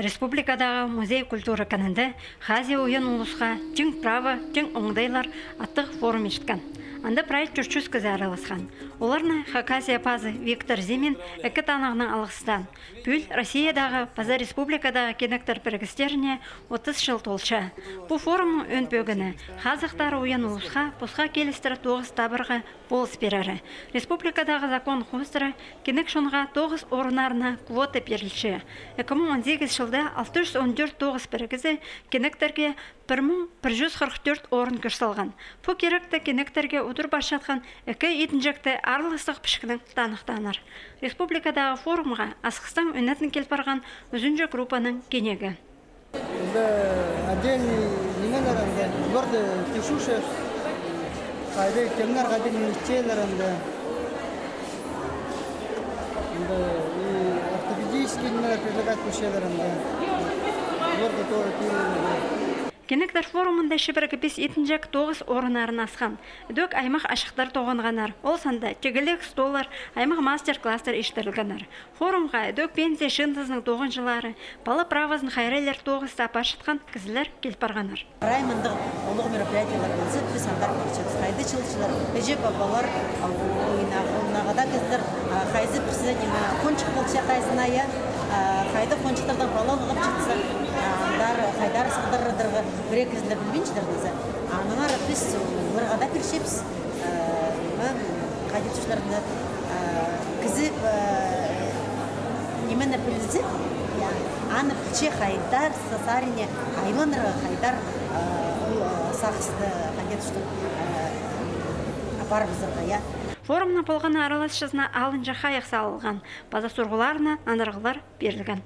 Республикадағы музей культура канынды Хази ойын улысқа «Жың право, жың оңдайлар» аттық форум ешткан. Анда проект жүрчүс кізі араласқан. Оларны Хакасия пазы Виктор Зимин әкі танағының алғыстан. Бүл Россиядағы паза республикадағы кенектер біргістеріне 30 жыл толша. Бұл форумның өн бөгіні Қазақтар ойын улысқа бұсқа келістірі 9 табырға болыс берәрі. Республикадағы закон хостыры кенек шонға 9 орынарына квота берілші. 2018 жылда 614 біргізі кенектерге 1144 орын көрсалған. Бұл керекті кенектерге ұдыр башатқан әкі етінжекті арлыстық пішкінің танықтаныр. Республикадағы форумға Асқыстан өнетін келіп барған өзінжі группаның кенегі. Отдельный немелерінде бұрды кешуші қайды кемнер қайды немелерінде ортопедический немелер предлагать көшелерінде бұрды тоғы кейлерінде. Кенектер форумында шыбіргі 5-9 орынарын асқан. Дөк аймақ ашықтар тоғынғанар. Ол санда тегілік столар, аймақ мастер-кластар ештірілгенар. Форумға дөк пенсия шындызының 9 жылары, балы правазын хайрелер 9 сапар шытқан кізілер келіп барғанар. Раймондық олығы мероприятиялар болсы, біз сандар көрчеміз. Қайды чылчылар, әже бабалар, ойнағада кіздер, қайзы председателі қончық болса қайзына, қайды қончықтардан бала ұғып шықса, Хайдар сығдырырдырғы бірек ізілі білбеншілер дезі. Аныңар біз ұрғада кіршепіз, қадетшілерді кізіп немені білізі, аны білче Хайдар, сасарине, айланырға Хайдар сақысты қадетшілер апарымыздырға. Форумның болғаны аралас жазына алынжа қайық салылған, база сұрғыларына анырғылар берілген.